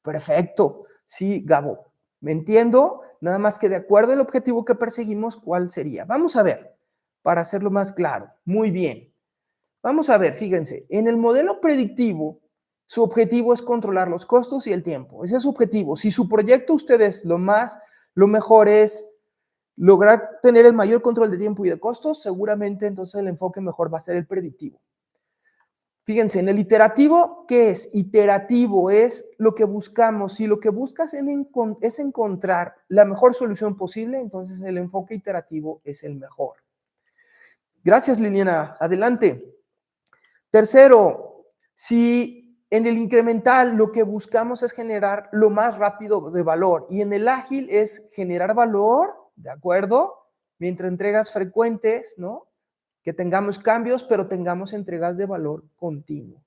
perfecto. Sí, Gabo, me entiendo, nada más que de acuerdo al objetivo que perseguimos, ¿cuál sería? Vamos a ver, para hacerlo más claro. Muy bien. Vamos a ver, fíjense, en el modelo predictivo, su objetivo es controlar los costos y el tiempo. Ese es su objetivo. Si su proyecto ustedes lo mejor es lograr tener el mayor control de tiempo y de costos, seguramente entonces el enfoque mejor va a ser el predictivo. Fíjense, en el iterativo, ¿qué es? Iterativo es lo que buscamos. Si lo que buscas es encontrar la mejor solución posible, entonces el enfoque iterativo es el mejor. Gracias, Liliana. Adelante. Tercero, si en el incremental lo que buscamos es generar lo más rápido de valor y en el ágil es generar valor, ¿de acuerdo? Mientras entregas frecuentes, ¿no? Que tengamos cambios, pero tengamos entregas de valor continuo.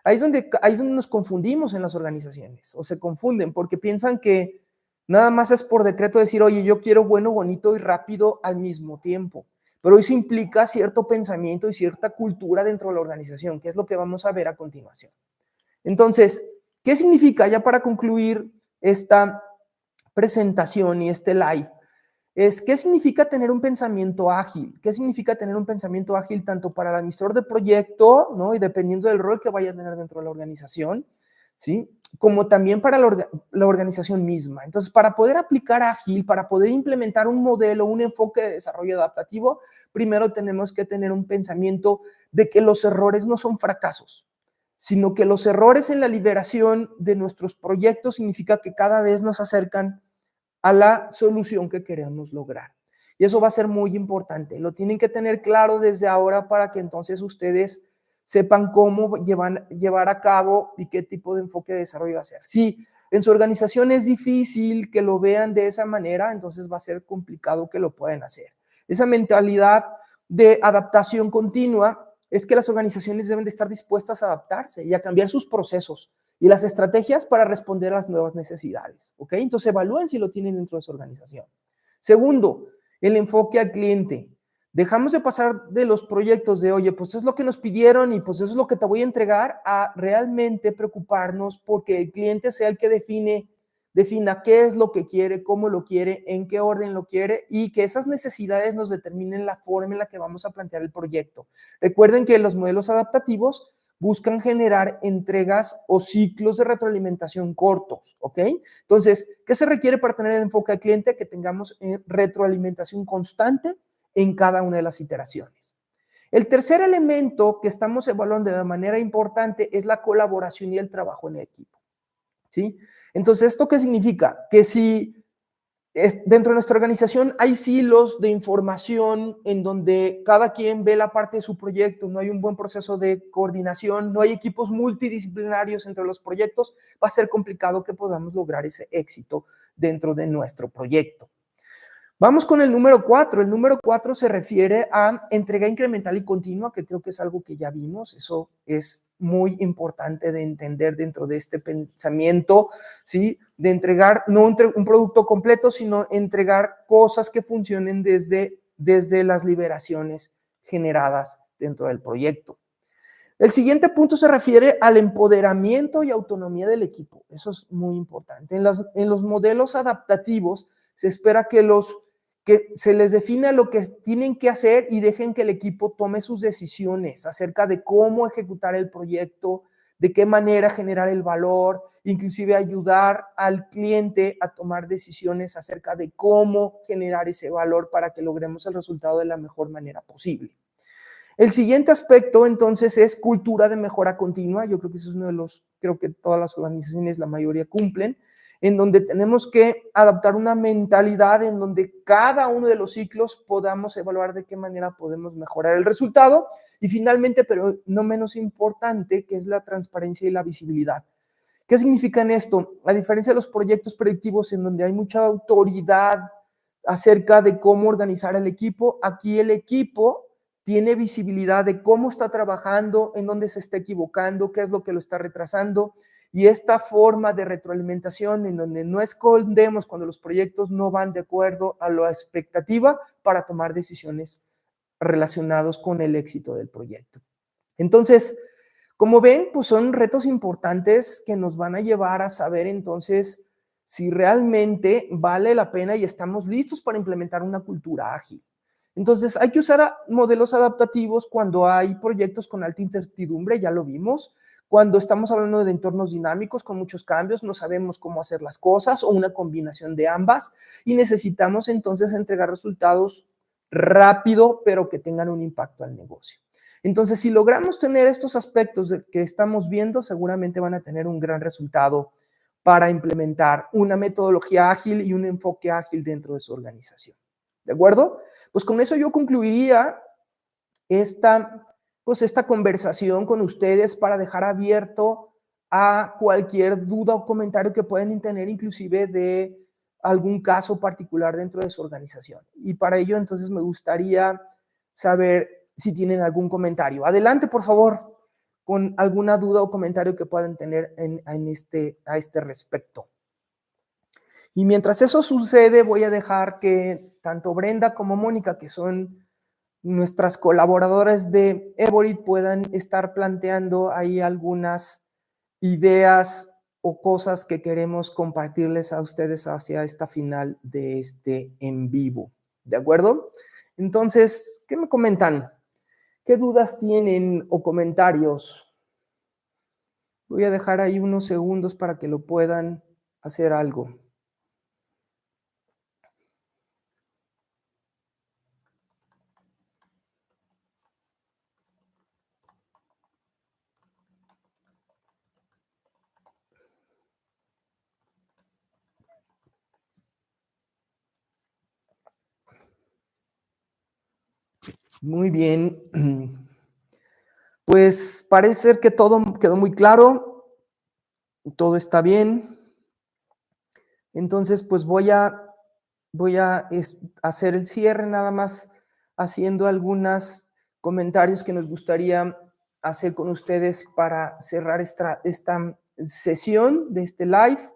Ahí es donde nos confundimos en las organizaciones, o se confunden porque piensan que nada más es por decreto decir, oye, yo quiero bueno, bonito y rápido al mismo tiempo. Pero eso implica cierto pensamiento y cierta cultura dentro de la organización, que es lo que vamos a ver a continuación. Entonces, ¿qué significa, ya para concluir esta presentación y este live? ¿Qué significa tener un pensamiento ágil? ¿Qué significa tener un pensamiento ágil tanto para el administrador de proyecto, ¿no? Y dependiendo del rol que vaya a tener dentro de la organización, ¿sí? Como también para la organización misma. Entonces, para poder aplicar ágil, para poder implementar un modelo, un enfoque de desarrollo adaptativo, primero tenemos que tener un pensamiento de que los errores no son fracasos, sino que los errores en la liberación de nuestros proyectos significa que cada vez nos acercan a la solución que queremos lograr. Y eso va a ser muy importante. Lo tienen que tener claro desde ahora para que entonces ustedes sepan cómo llevar a cabo y qué tipo de enfoque de desarrollo hacer. Si en su organización es difícil que lo vean de esa manera, entonces va a ser complicado que lo puedan hacer. Esa mentalidad de adaptación continua es que las organizaciones deben de estar dispuestas a adaptarse y a cambiar sus procesos y las estrategias para responder a las nuevas necesidades, ¿ok? Entonces evalúen si lo tienen dentro de su organización. Segundo, el enfoque al cliente. Dejamos de pasar de los proyectos de, oye, pues eso es lo que nos pidieron y pues eso es lo que te voy a entregar, a realmente preocuparnos porque el cliente sea el que defina qué es lo que quiere, cómo lo quiere, en qué orden lo quiere y que esas necesidades nos determinen la forma en la que vamos a plantear el proyecto. Recuerden que los modelos adaptativos buscan generar entregas o ciclos de retroalimentación cortos, ¿ok? Entonces, ¿qué se requiere para tener el enfoque al cliente? Que tengamos retroalimentación constante en cada una de las iteraciones. El tercer elemento que estamos evaluando de manera importante es la colaboración y el trabajo en equipo, ¿sí? Entonces, ¿esto qué significa? Que si dentro de nuestra organización hay silos de información en donde cada quien ve la parte de su proyecto, no hay un buen proceso de coordinación, no hay equipos multidisciplinarios entre los proyectos, va a ser complicado que podamos lograr ese éxito dentro de nuestro proyecto. Vamos con el número 4. El número 4 se refiere a entrega incremental y continua, que creo que es algo que ya vimos. Eso es muy importante de entender dentro de este pensamiento, ¿sí? De entregar no un producto completo, sino entregar cosas que funcionen desde las liberaciones generadas dentro del proyecto. El siguiente punto se refiere al empoderamiento y autonomía del equipo. Eso es muy importante. En los modelos adaptativos se espera que se les defina lo que tienen que hacer y dejen que el equipo tome sus decisiones acerca de cómo ejecutar el proyecto, de qué manera generar el valor, inclusive ayudar al cliente a tomar decisiones acerca de cómo generar ese valor para que logremos el resultado de la mejor manera posible. El siguiente aspecto, entonces, es cultura de mejora continua. Yo creo que eso es uno de los, creo que todas las organizaciones, la mayoría cumplen, en donde tenemos que adaptar una mentalidad en donde cada uno de los ciclos podamos evaluar de qué manera podemos mejorar el resultado. Y finalmente, pero no menos importante, que es la transparencia y la visibilidad. ¿Qué significa esto? A diferencia de los proyectos predictivos en donde hay mucha autoridad acerca de cómo organizar el equipo, aquí el equipo tiene visibilidad de cómo está trabajando, en dónde se está equivocando, qué es lo que lo está retrasando, y esta forma de retroalimentación en donde no escondemos cuando los proyectos no van de acuerdo a la expectativa para tomar decisiones relacionadas con el éxito del proyecto. Entonces, como ven, pues son retos importantes que nos van a llevar a saber entonces si realmente vale la pena y estamos listos para implementar una cultura ágil. Entonces, hay que usar modelos adaptativos cuando hay proyectos con alta incertidumbre, ya lo vimos. Cuando estamos hablando de entornos dinámicos con muchos cambios, no sabemos cómo hacer las cosas o una combinación de ambas y necesitamos entonces entregar resultados rápido, pero que tengan un impacto al negocio. Entonces, si logramos tener estos aspectos que estamos viendo, seguramente van a tener un gran resultado para implementar una metodología ágil y un enfoque ágil dentro de su organización. ¿De acuerdo? Pues con eso yo concluiría esta conversación con ustedes para dejar abierto a cualquier duda o comentario que puedan tener, inclusive de algún caso particular dentro de su organización. Y para ello, entonces, me gustaría saber si tienen algún comentario. Adelante, por favor, con alguna duda o comentario que puedan tener a este respecto. Y mientras eso sucede, voy a dejar que tanto Brenda como Mónica, que son nuestras colaboradoras de Evorit, puedan estar planteando ahí algunas ideas o cosas que queremos compartirles a ustedes hacia esta final de este en vivo. ¿De acuerdo? Entonces, ¿qué me comentan? ¿Qué dudas tienen o comentarios? Voy a dejar ahí unos segundos para que lo puedan hacer algo. Muy bien. Pues parece ser que todo quedó muy claro, todo está bien. Entonces, pues voy a hacer el cierre nada más haciendo algunos comentarios que nos gustaría hacer con ustedes para cerrar esta sesión de este live.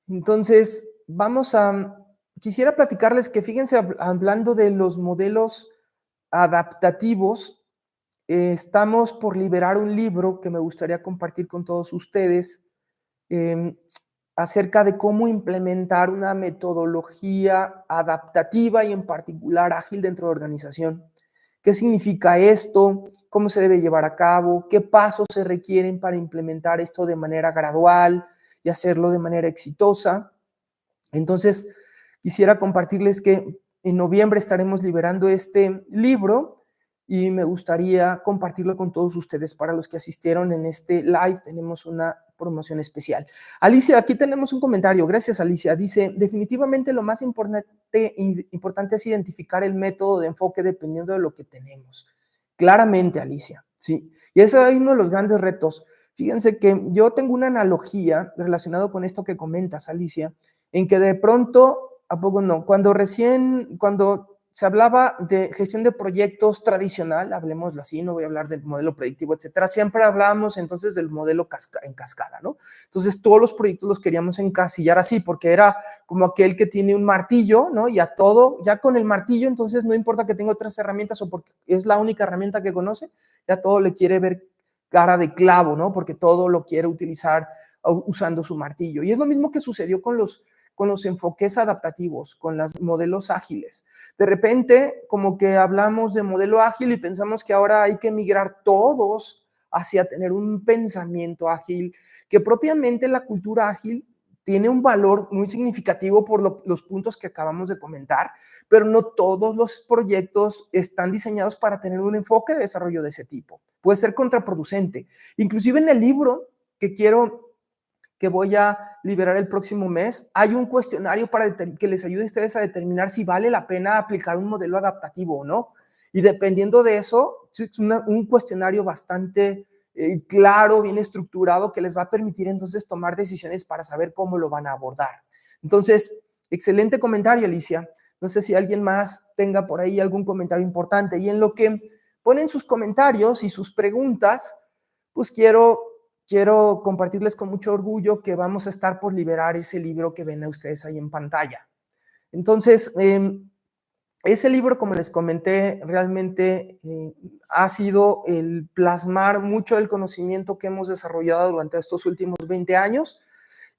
Entonces, quisiera platicarles que fíjense, hablando de los modelos adaptativos, estamos por liberar un libro que me gustaría compartir con todos ustedes acerca de cómo implementar una metodología adaptativa y en particular ágil dentro de la organización. ¿Qué significa esto? ¿Cómo se debe llevar a cabo? ¿Qué pasos se requieren para implementar esto de manera gradual y hacerlo de manera exitosa? Entonces, quisiera compartirles que en noviembre estaremos liberando este libro y me gustaría compartirlo con todos ustedes. Para los que asistieron en este live, tenemos una promoción especial. Alicia, aquí tenemos un comentario. Gracias, Alicia. Dice, definitivamente lo más importante es identificar el método de enfoque dependiendo de lo que tenemos. Claramente, Alicia, sí. Y eso es uno de los grandes retos. Fíjense que yo tengo una analogía relacionada con esto que comentas, Alicia, en que de pronto ¿A poco no? Cuando se hablaba de gestión de proyectos tradicional, hablemoslo así, no voy a hablar del modelo predictivo, etcétera, siempre hablábamos entonces del modelo en cascada, ¿no? Entonces todos los proyectos los queríamos encasillar así, porque era como aquel que tiene un martillo, ¿no? Y a todo, ya con el martillo, entonces no importa que tenga otras herramientas o porque es la única herramienta que conoce, ya todo le quiere ver cara de clavo, ¿no? Porque todo lo quiere utilizar usando su martillo. Y es lo mismo que sucedió con los enfoques adaptativos, con los modelos ágiles. De repente, como que hablamos de modelo ágil y pensamos que ahora hay que migrar todos hacia tener un pensamiento ágil, que propiamente la cultura ágil tiene un valor muy significativo por los puntos que acabamos de comentar, pero no todos los proyectos están diseñados para tener un enfoque de desarrollo de ese tipo. Puede ser contraproducente. Inclusive en el libro que voy a liberar el próximo mes, hay un cuestionario para que les ayude a ustedes a determinar si vale la pena aplicar un modelo adaptativo o no. Y dependiendo de eso, es un cuestionario bastante claro, bien estructurado, que les va a permitir entonces tomar decisiones para saber cómo lo van a abordar. Entonces, excelente comentario, Alicia. No sé si alguien más tenga por ahí algún comentario importante. Y en lo que ponen sus comentarios y sus preguntas, pues quiero compartirles con mucho orgullo que vamos a estar por liberar ese libro que ven a ustedes ahí en pantalla. Entonces, ese libro, como les comenté, realmente ha sido el plasmar mucho del conocimiento que hemos desarrollado durante estos últimos 20 años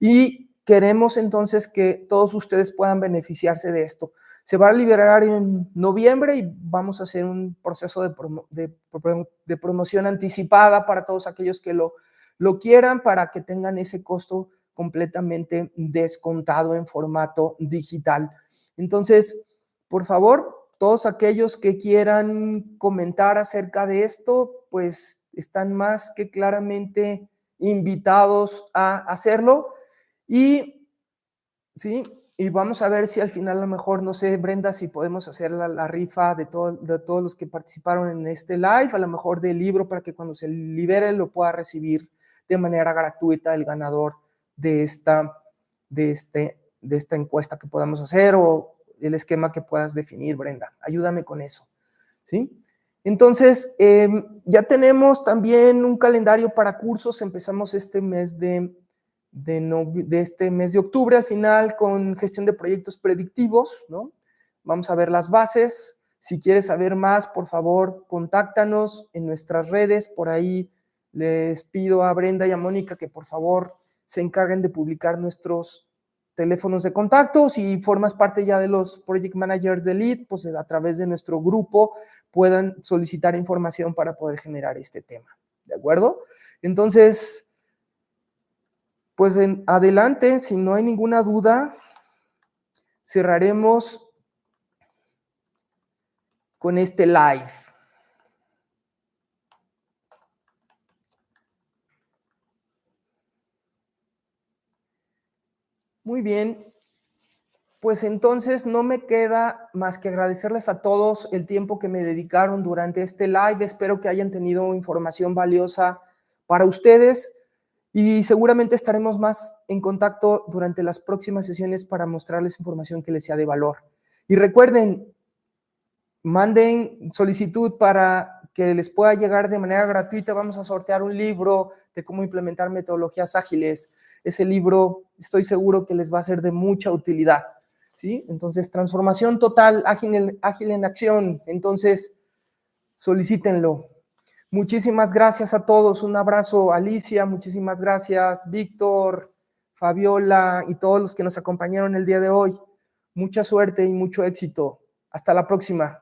y queremos entonces que todos ustedes puedan beneficiarse de esto. Se va a liberar en noviembre y vamos a hacer un proceso de promoción anticipada para todos aquellos que lo quieran, para que tengan ese costo completamente descontado en formato digital. Entonces, por favor, todos aquellos que quieran comentar acerca de esto, pues están más que claramente invitados a hacerlo. Y sí, y vamos a ver si al final a lo mejor, no sé, Brenda, si podemos hacer la rifa de todos los que participaron en este live, a lo mejor del libro, para que cuando se libere lo pueda recibir de manera gratuita el ganador de esta encuesta que podamos hacer, o el esquema que puedas definir, Brenda. Ayúdame con eso, ¿sí? Entonces, ya tenemos también un calendario para cursos. Empezamos este mes de octubre al final con gestión de proyectos predictivos, ¿no? Vamos a ver las bases. Si quieres saber más, por favor, contáctanos en nuestras redes. Por ahí les pido a Brenda y a Mónica que por favor se encarguen de publicar nuestros teléfonos de contacto. Si formas parte ya de los Project Managers de Lead, pues a través de nuestro grupo puedan solicitar información para poder generar este tema. ¿De acuerdo? Entonces, pues adelante, si no hay ninguna duda, cerraremos con este live. Muy bien, pues entonces no me queda más que agradecerles a todos el tiempo que me dedicaron durante este live. Espero que hayan tenido información valiosa para ustedes y seguramente estaremos más en contacto durante las próximas sesiones para mostrarles información que les sea de valor. Y recuerden, manden solicitud para que les pueda llegar de manera gratuita. Vamos a sortear un libro de cómo implementar metodologías ágiles. Ese libro estoy seguro que les va a ser de mucha utilidad, ¿sí? Entonces, transformación total, ágil en acción. Entonces, solicítenlo. Muchísimas gracias a todos. Un abrazo, Alicia. Muchísimas gracias, Víctor, Fabiola y todos los que nos acompañaron el día de hoy. Mucha suerte y mucho éxito. Hasta la próxima.